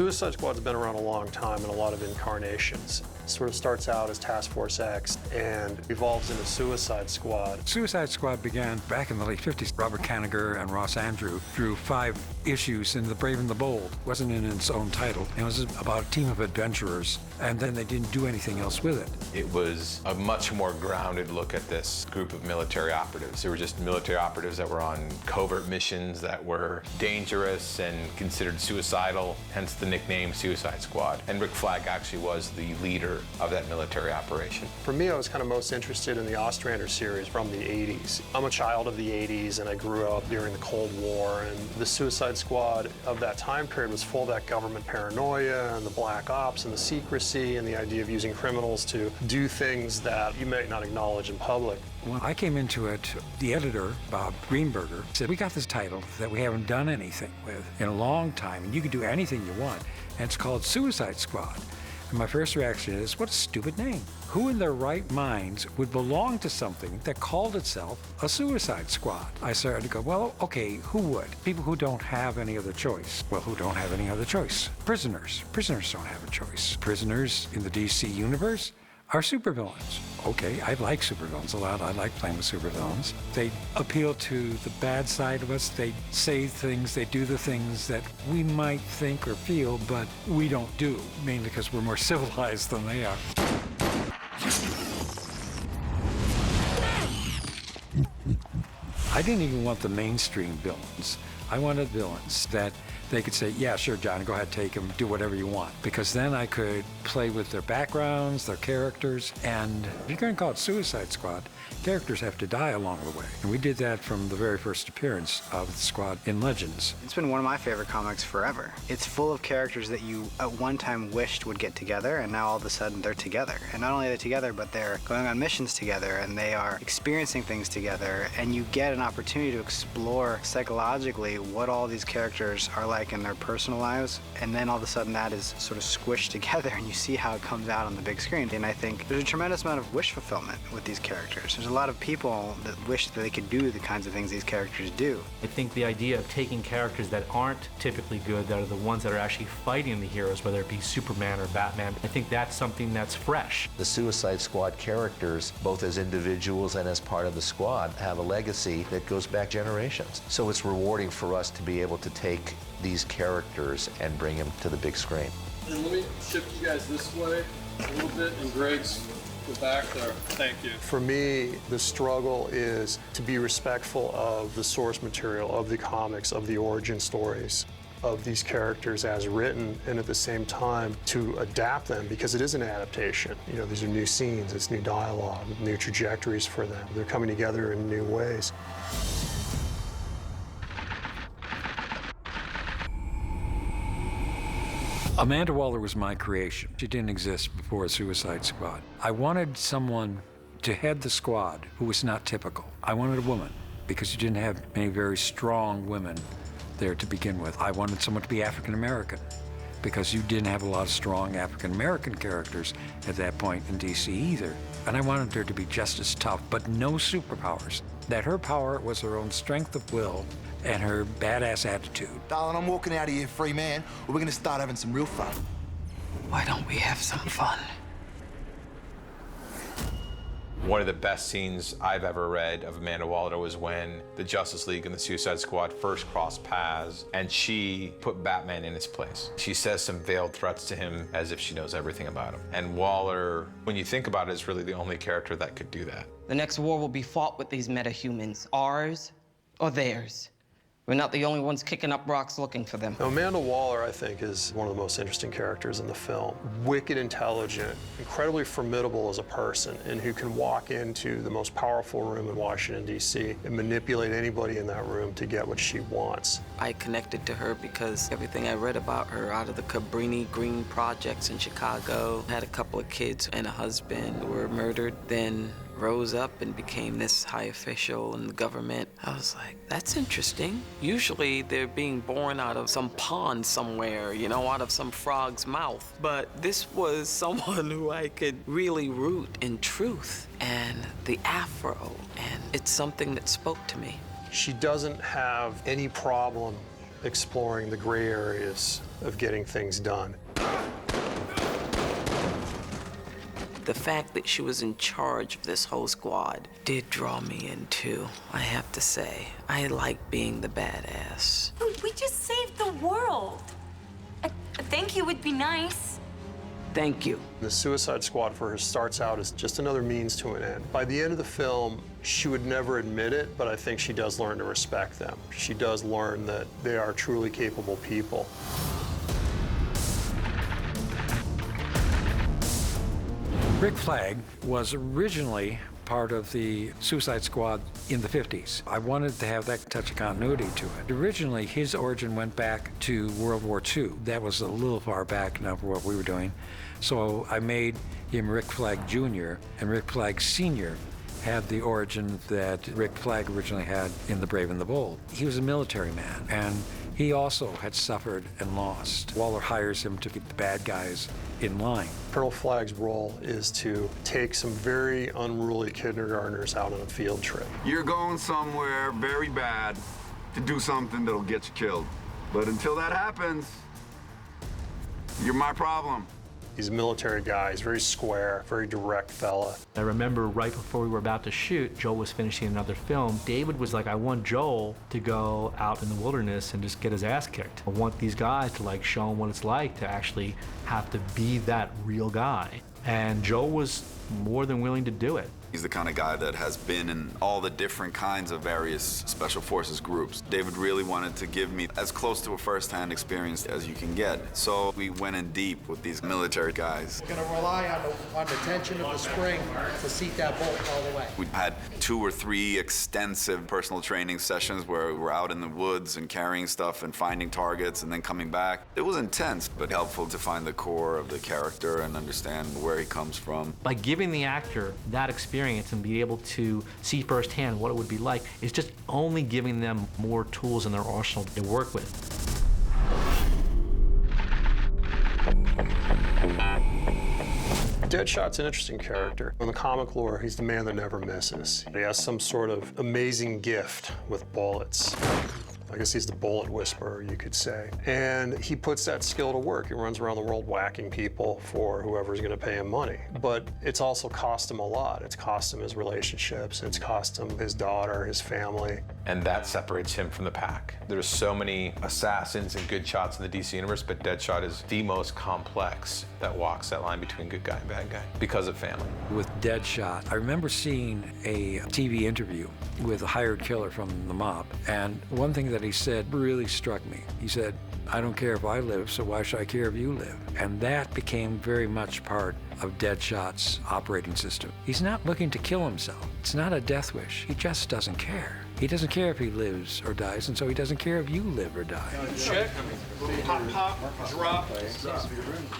Suicide Squad's been around a long time in a lot of incarnations. Sort of starts out as Task Force X and evolves into Suicide Squad. Suicide Squad began back in the late 50s. Robert Kanigher and Ross Andru drew 5 issues in The Brave and the Bold. It wasn't in its own title. It was about a team of adventurers, and then they didn't do anything else with it. It was a much more grounded look at this group of military operatives. They were just military operatives that were on covert missions that were dangerous and considered suicidal, hence the nickname Suicide Squad. And Rick Flag actually was the leader of that military operation. For me, I was kind of most interested in the Ostrander series from the 80s. I'm a child of the 80s, and I grew up during the Cold War, and the Suicide Squad of that time period was full of that government paranoia and the black ops and the secrecy and the idea of using criminals to do things that you might not acknowledge in public. When I came into it, the editor, Bob Greenberger, said, we got this title that we haven't done anything with in a long time, and you can do anything you want, and it's called Suicide Squad. And my first reaction is, what a stupid name. Who in their right minds would belong to something that called itself a Suicide Squad? I started to go, well, okay, who would? People who don't have any other choice. Well, who don't have any other choice? Prisoners. Prisoners don't have a choice. Prisoners in the DC universe are supervillains. Okay, I like supervillains a lot. I like playing with supervillains. They appeal to the bad side of us. They say things, they do the things that we might think or feel, but we don't do, mainly because we're more civilized than they are. I didn't even want the mainstream villains. I wanted villains that they could say, yeah, sure, John, go ahead, take them, do whatever you want. Because then I could play with their backgrounds, their characters, and if you're going to call it Suicide Squad, characters have to die along the way. And we did that from the very first appearance of the squad in Legends. It's been one of my favorite comics forever. It's full of characters that you at one time wished would get together, and now all of a sudden they're together. And not only are they together, but they're going on missions together, and they are experiencing things together, and you get an opportunity to explore psychologically what all these characters are like in their personal lives, and then all of a sudden that is sort of squished together and you see how it comes out on the big screen. And I think there's a tremendous amount of wish fulfillment with these characters. There's a lot of people that wish that they could do the kinds of things these characters do. I think the idea of taking characters that aren't typically good, that are the ones that are actually fighting the heroes, whether it be Superman or Batman, I think that's something that's fresh. The Suicide Squad characters, both as individuals and as part of the squad, have a legacy that goes back generations. So it's rewarding for us to be able to take these characters and bring them to the big screen. And let me shift you guys this way a little bit, and Greg's go back there. Thank you. For me, the struggle is to be respectful of the source material, of the comics, of the origin stories of these characters as written, and at the same time to adapt them, because it is an adaptation. You know, these are new scenes, it's new dialogue, new trajectories for them. They're coming together in new ways. Amanda Waller was my creation. She didn't exist before Suicide Squad. I wanted someone to head the squad who was not typical. I wanted a woman, because you didn't have many very strong women there to begin with. I wanted someone to be African American, because you didn't have a lot of strong African American characters at that point in DC either. And I wanted her to be just as tough, but no superpowers. That her power was her own strength of will and her badass attitude. Darling, I'm walking out of here free man, or we're gonna start having some real fun. Why don't we have some fun? One of the best scenes I've ever read of Amanda Waller was when the Justice League and the Suicide Squad first crossed paths, and she put Batman in his place. She says some veiled threats to him as if she knows everything about him. And Waller, when you think about it, is really the only character that could do that. The next war will be fought with these metahumans, ours or theirs. We're not the only ones kicking up rocks looking for them. Now, Amanda Waller, I think, is one of the most interesting characters in the film. Wicked intelligent, incredibly formidable as a person, and who can walk into the most powerful room in Washington, D.C. and manipulate anybody in that room to get what she wants. I connected to her because everything I read about her out of the Cabrini Green projects in Chicago, had a couple of kids and a husband who were murdered, then rose up and became this high official in the government. I was like, that's interesting. Usually they're being born out of some pond somewhere, you know, out of some frog's mouth. But this was someone who I could really root in truth and the afro, and it's something that spoke to me. She doesn't have any problem exploring the gray areas of getting things done. The fact that she was in charge of this whole squad did draw me in too, I have to say. I like being the badass. We just saved the world. A thank you would be nice. Thank you. The Suicide Squad for her starts out as just another means to an end. By the end of the film, she would never admit it, but I think she does learn to respect them. She does learn that they are truly capable people. Rick Flag was originally part of the Suicide Squad in the 50s. I wanted to have that touch of continuity to it. Originally, his origin went back to World War II. That was a little far back now for what we were doing. So I made him Rick Flag Jr., and Rick Flag Sr. had the origin that Rick Flag originally had in The Brave and the Bold. He was a military man, and he also had suffered and lost. Waller hires him to keep the bad guys in line. Colonel Flag's role is to take some very unruly kindergartners out on a field trip. You're going somewhere very bad to do something that'll get you killed. But until that happens, you're my problem. He's a military guy. He's very square, very direct fella. I remember right before we were about to shoot, Joel was finishing another film. David was like, I want Joel to go out in the wilderness and just get his ass kicked. I want these guys to like show him what it's like to actually have to be that real guy. And Joel was more than willing to do it. He's the kind of guy that has been in all the different kinds of various special forces groups. David really wanted to give me as close to a first-hand experience as you can get. So we went in deep with these military guys. Going to rely on the tension of the spring to seat that bolt all the way. We had 2 or 3 extensive personal training sessions where we were out in the woods and carrying stuff and finding targets and then coming back. It was intense, but helpful to find the core of the character and understand where he comes from. By giving the actor that experience and be able to see firsthand what it would be like is just only giving them more tools in their arsenal to work with. Deadshot's an interesting character. In the comic lore, he's the man that never misses. He has some sort of amazing gift with bullets. I guess he's the bullet whisperer, you could say. And he puts that skill to work. He runs around the world whacking people for whoever's gonna pay him money. But it's also cost him a lot. It's cost him his relationships. It's cost him his daughter, his family. And that separates him from the pack. There's so many assassins and good shots in the DC universe, but Deadshot is the most complex that walks that line between good guy and bad guy because of family. With Deadshot, I remember seeing a TV interview with a hired killer from the mob, and one thing that he said really struck me. He said, I don't care if I live, so why should I care if you live? And that became very much part of Deadshot's operating system. He's not looking to kill himself. It's not a death wish. He just doesn't care. He doesn't care if he lives or dies, and so he doesn't care if you live or die. Check, pop, pop, drop.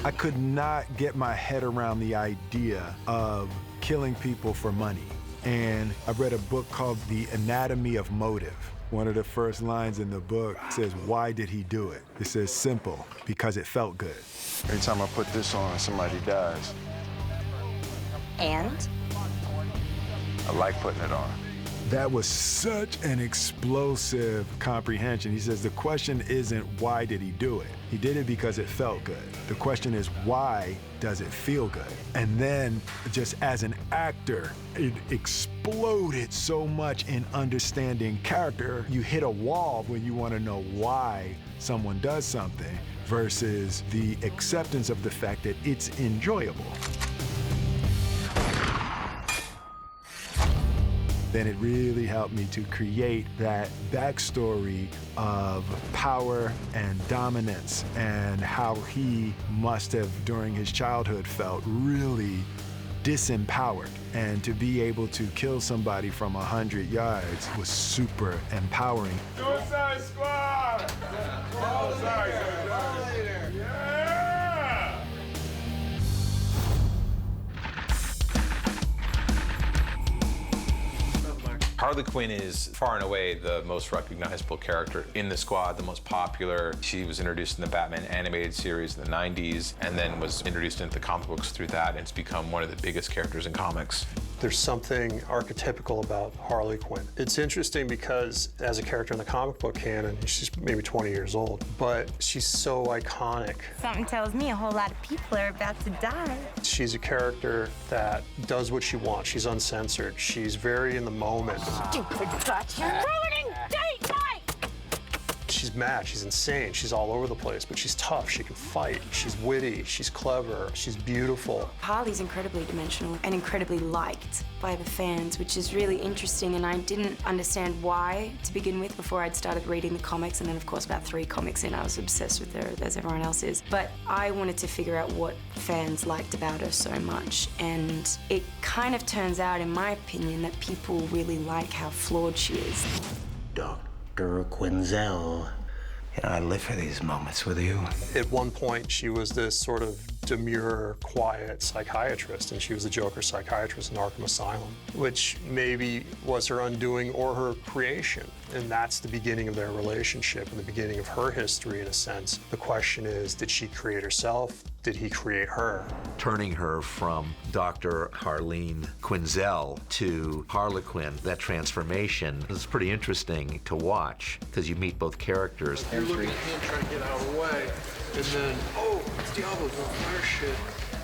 I could not get my head around the idea of killing people for money. And I read a book called The Anatomy of Motive. One of the first lines in the book says, why did he do it? It says, simple, because it felt good. Every time I put this on, somebody dies. And? I like putting it on. That was such an explosive comprehension. He says the question isn't why did he do it? He did it because it felt good. The question is why does it feel good? And then just as an actor, it exploded so much in understanding character. You hit a wall when you want to know why someone does something versus the acceptance of the fact that it's enjoyable. Then it really helped me to create that backstory of power and dominance and how he must have, during his childhood, felt really disempowered. And to be able to kill somebody from 100 yards was super empowering. Suicide Squad! Harley Quinn is far and away the most recognizable character in the squad, the most popular. She was introduced in the Batman animated series in the 90s and then was introduced into the comic books through that, and it's become one of the biggest characters in comics. There's something archetypical about Harley Quinn. It's interesting because as a character in the comic book canon, she's maybe 20 years old, but she's so iconic. Something tells me a whole lot of people are about to die. She's a character that does what she wants. She's uncensored. She's very in the moment. Stupid gut, you're ruining date night! She's mad, she's insane, she's all over the place, but she's tough, she can fight, she's witty, she's clever, she's beautiful. Harley's incredibly dimensional and incredibly liked by the fans, which is really interesting, and I didn't understand why to begin with before I'd started reading the comics, and then of course about 3 comics in, I was obsessed with her, as everyone else is. But I wanted to figure out what fans liked about her so much, and it kind of turns out, in my opinion, that people really like how flawed she is. Dr. Quinzel. You know, I live for these moments with you. At one point, she was this sort of demure, quiet psychiatrist, and she was the Joker psychiatrist in Arkham Asylum, which maybe was her undoing or her creation. And that's the beginning of their relationship and the beginning of her history, in a sense. The question is, did she create herself? Did he create her? Turning her from Dr. Harleen Quinzel to Harlequin, that transformation is pretty interesting to watch because you meet both characters. You look at him trying to get out of the way, and then, oh, it's Diablo doing fire shit.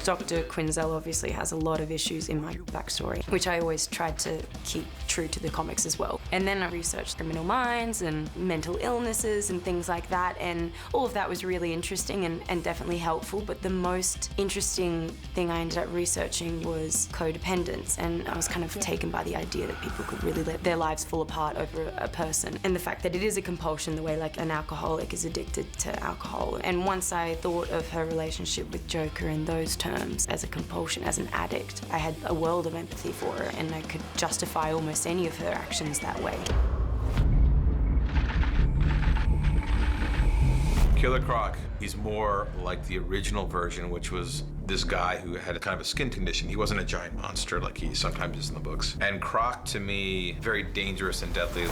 Dr. Quinzel obviously has a lot of issues in my backstory, which I always tried to keep true to the comics as well. And then I researched criminal minds and mental illnesses and things like that, and all of that was really interesting and definitely helpful, but the most interesting thing I ended up researching was codependence, and I was kind of taken by the idea that people could really let their lives fall apart over a person, and the fact that it is a compulsion, the way like an alcoholic is addicted to alcohol. And once I thought of her relationship with Joker in those terms, as a compulsion, as an addict, I had a world of empathy for her, and I could justify almost any of her actions that way. Killer Croc, he's more like the original version, which was this guy who had a kind of a skin condition. He wasn't a giant monster like he sometimes is in the books. And Croc, to me, very dangerous and deadly.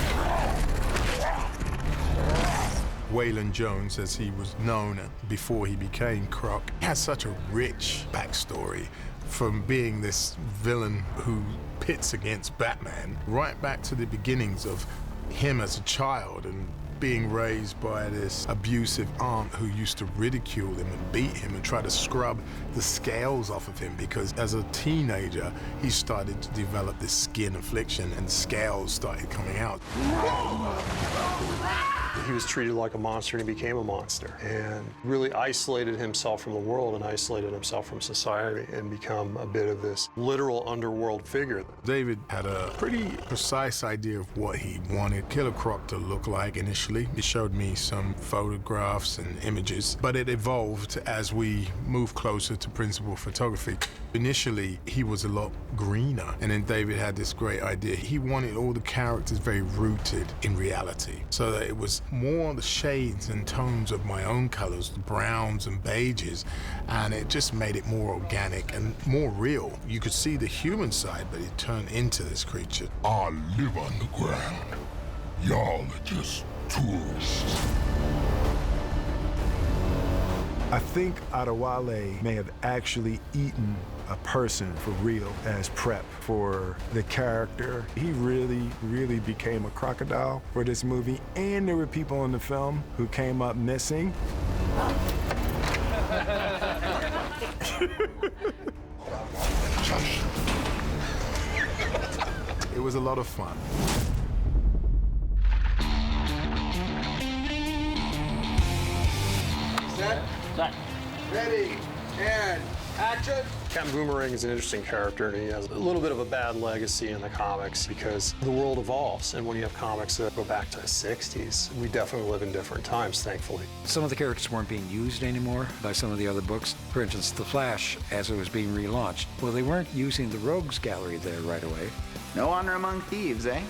Waylon Jones, as he was known before he became Croc, has such a rich backstory, from being this villain who pits against Batman, right back to the beginnings of him as a child and being raised by this abusive aunt who used to ridicule him and beat him and try to scrub the scales off of him, because as a teenager he started to develop this skin affliction and scales started coming out. He was treated like a monster and he became a monster, and really isolated himself from the world and isolated himself from society and become a bit of this literal underworld figure. David had a pretty precise idea of what he wanted Killer Croc to look like initially. He showed me some photographs and images, but it evolved as we moved closer to principal photography. Initially, he was a lot greener, and then David had this great idea. He wanted all the characters very rooted in reality, so that it was more the shades and tones of my own colors, the browns and beiges, and it just made it more organic and more real. You could see the human side, but it turned into this creature. I live on the ground. Y'all are just tourists. I think Adewale may have actually eaten a person for real as prep for the character. He really became a crocodile for this movie, and there were people in the film who came up missing. It was a lot of fun. Set. Ready. And action. Captain Boomerang is an interesting character, and he has a little bit of a bad legacy in the comics because the world evolves, and when you have comics that go back to the 60s, we definitely live in different times, thankfully. Some of the characters weren't being used anymore by some of the other books. For instance, The Flash, as it was being relaunched. Well, they weren't using the Rogues Gallery there right away. No honor among thieves, eh?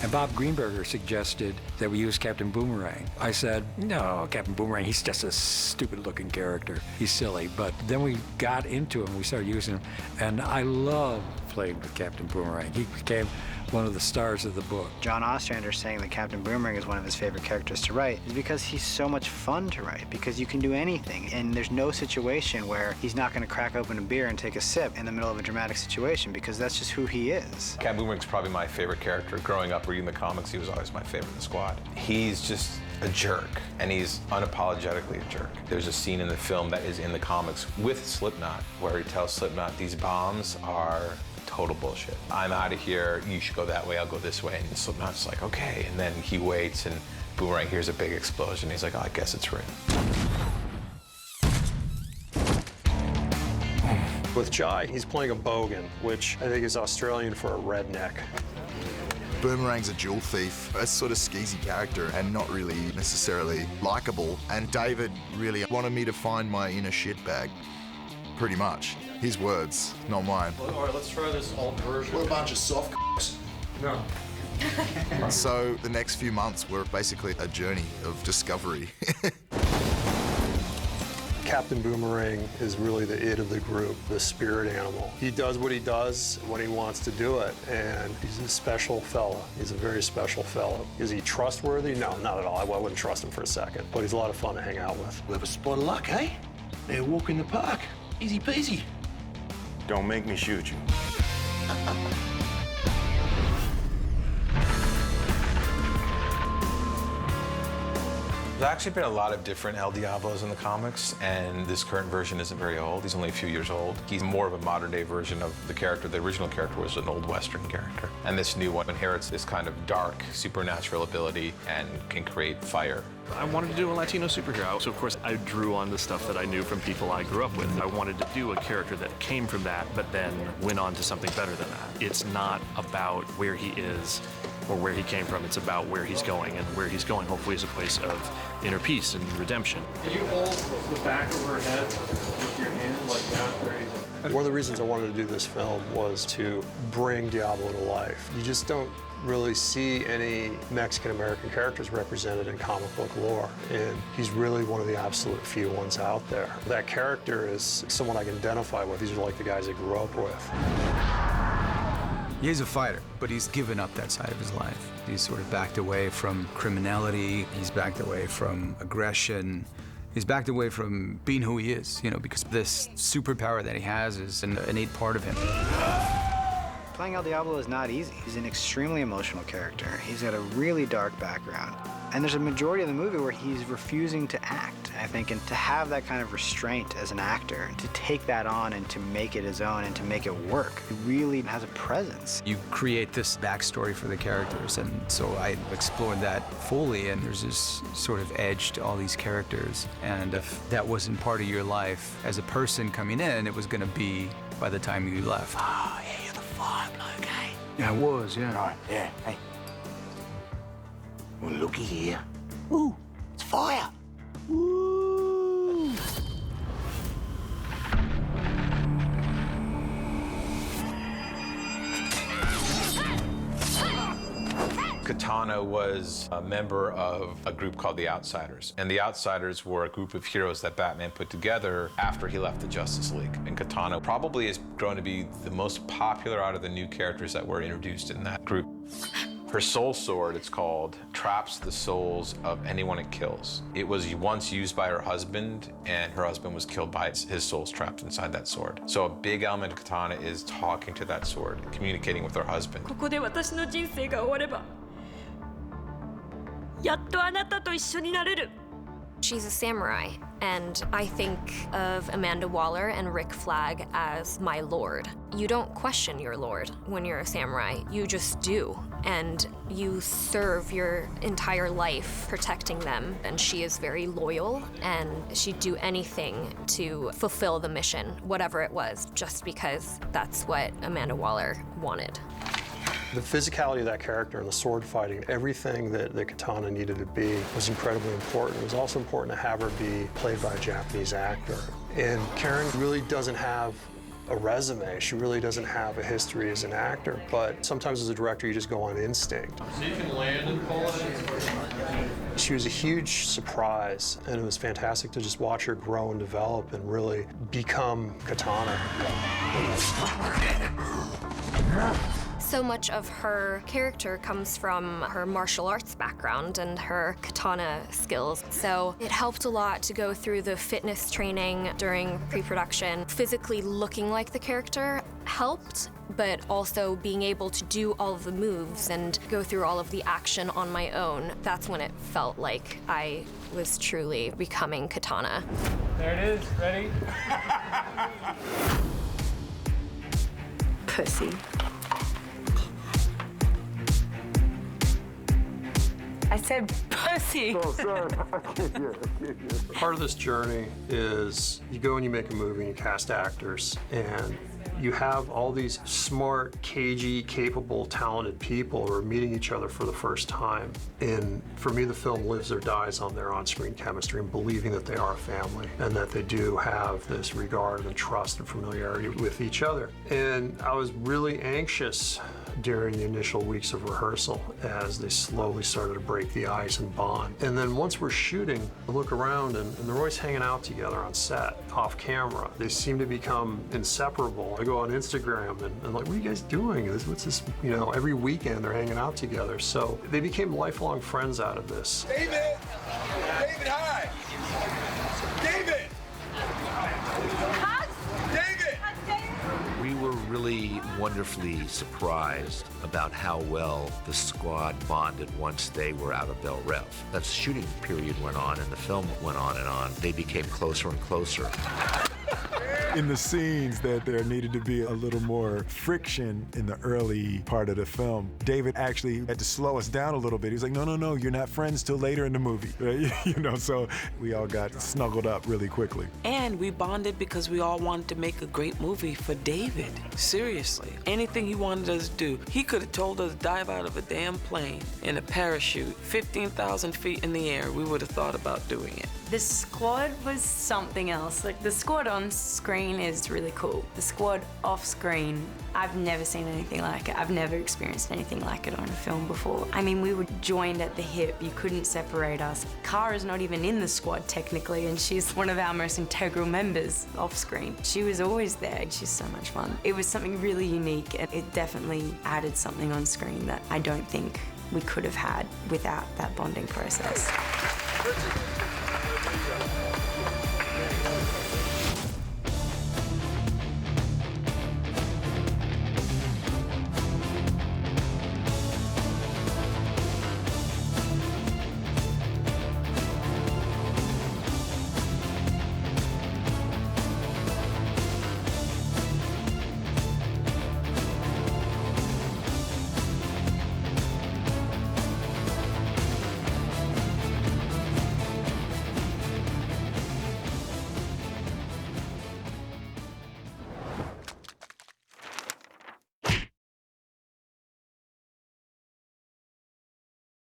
And Bob Greenberger suggested that we use Captain Boomerang. I said, no, Captain Boomerang, he's just a stupid-looking character. He's silly. But then we got into him, we started using him, and I love playing with Captain Boomerang. He became one of the stars of the book. John Ostrander saying that Captain Boomerang is one of his favorite characters to write is because he's so much fun to write, because you can do anything, and there's no situation where he's not going to crack open a beer and take a sip in the middle of a dramatic situation, because that's just who he is. Captain Boomerang's probably my favorite character. Growing up reading the comics, he was always my favorite in the squad. He's just a jerk, and he's unapologetically a jerk. There's a scene in the film that is in the comics with Slipknot where he tells Slipknot, these bombs are total bullshit. I'm out of here, you should go that way, I'll go this way. And Slipknot's like, okay. And then he waits, and Boomerang hears a big explosion. He's like, oh, I guess it's real. With Jai, he's playing a bogan, which I think is Australian for a redneck. Boomerang's a jewel thief, a sort of skeezy character and not really necessarily likable. And David really wanted me to find my inner shitbag, pretty much. His words, not mine. All right, let's try this alt version. We're a bunch of soft c***s. No. So the next few months were basically a journey of discovery. Captain Boomerang is really the it of the group, the spirit animal. He does what he does when he wants to do it, and he's a special fella. He's a very special fella. Is he trustworthy? No, not at all. I wouldn't trust him for a second, but he's a lot of fun to hang out with. We have a spot of luck, eh? They're walking the park. Easy peasy. Don't make me shoot you. There's actually been a lot of different El Diablos in the comics, and this current version isn't very old. He's only a few years old. He's more of a modern-day version of the character. The original character was an old Western character. And this new one inherits this kind of dark, supernatural ability and can create fire. I wanted to do a Latino superhero, so of course I drew on the stuff that I knew from people I grew up with. I wanted to do a character that came from that, but then went on to something better than that. It's not about where he is or where he came from, it's about where he's going, and where he's going hopefully is a place of inner peace and redemption. Can you hold the back of her head with your hand like that? One of the reasons I wanted to do this film was to bring Diablo to life. You just don't really see any Mexican-American characters represented in comic book lore, and he's really one of the absolute few ones out there. That character is someone I can identify with. These are like the guys I grew up with. He's a fighter, but he's given up that side of his life. He's sort of backed away from criminality. He's backed away from aggression. He's backed away from being who he is, you know, because this superpower that he has is an innate part of him. Playing El Diablo is not easy. He's an extremely emotional character. He's got a really dark background. And there's a majority of the movie where he's refusing to act, I think, and to have that kind of restraint as an actor, to take that on and to make it his own and to make it work, he really has a presence. You create this backstory for the characters, and so I explored that fully, and there's this sort of edge to all these characters. And if that wasn't part of your life as a person coming in, it was gonna be by the time you left. Oh, yeah, you're the fire bloke, eh? Yeah, I was, yeah. Right, yeah, hey. Well, looky here. Ooh, it's fire. Ooh. Katana was a member of a group called the Outsiders. And the Outsiders were a group of heroes that Batman put together after he left the Justice League. And Katana probably is going to be the most popular out of the new characters that were introduced in that group. Her soul sword, it's called, traps the souls of anyone it kills. It was once used by her husband, and her husband was killed by his soul's trapped inside that sword. So a big element of Katana is talking to that sword, communicating with her husband. ここで私の人生が終われば、やっとあなたと一緒になれる。 She's a samurai, and I think of Amanda Waller and Rick Flag as my lord. You don't question your lord when you're a samurai, you just do. And you serve your entire life protecting them. And she is very loyal, and she'd do anything to fulfill the mission, whatever it was, just because that's what Amanda Waller wanted. The physicality of that character and the sword fighting, everything that Katana needed to be was incredibly important. It was also important to have her be played by a Japanese actor. And Karen really doesn't have a resume. She really doesn't have a history as an actor, but sometimes as a director, you just go on instinct. So you can land and pull it. She was a huge surprise, and it was fantastic to just watch her grow and develop and really become Katana. So So much of her character comes from her martial arts background and her katana skills. So it helped a lot to go through the fitness training during pre-production. Physically looking like the character helped, but also being able to do all of the moves and go through all of the action on my own. That's when it felt like I was truly becoming Katana. There it is. Ready? Pussy. I said pussy. Oh, sorry. Part of this journey is you go and you make a movie and you cast actors, and you have all these smart, cagey, capable, talented people who are meeting each other for the first time. And for me, the film lives or dies on their on-screen chemistry and believing that they are a family and that they do have this regard and trust and familiarity with each other. And I was really anxious during the initial weeks of rehearsal as they slowly started to break the ice and bond. And then once we're shooting, I look around and they're always hanging out together on set, off camera. They seem to become inseparable. I go on Instagram and like, what are you guys doing? What's this? You know, every weekend they're hanging out together. So they became lifelong friends out of this. David! David, hi! David! We were really wonderfully surprised about how well the squad bonded once they were out of Bel Rev. That shooting period went on and the film went on and on. They became closer and closer. In the scenes that there needed to be a little more friction in the early part of the film, David actually had to slow us down a little bit. He was like, no, you're not friends till later in the movie. Right? You know, so we all got snuggled up really quickly. And we bonded because we all wanted to make a great movie for David. Seriously. Anything he wanted us to do. He could have told us to dive out of a damn plane in a parachute, 15,000 feet in the air. We would have thought about doing it. The squad was something else. Like, the squad on screen is really cool. The squad off screen, I've never seen anything like it. I've never experienced anything like it on a film before. I mean, we were joined at the hip. You couldn't separate us. Kara's not even in the squad technically, and she's one of our most integral members off screen. She was always there. She's so much fun. It was something really unique, and it definitely added something on screen that I don't think we could have had without that bonding process.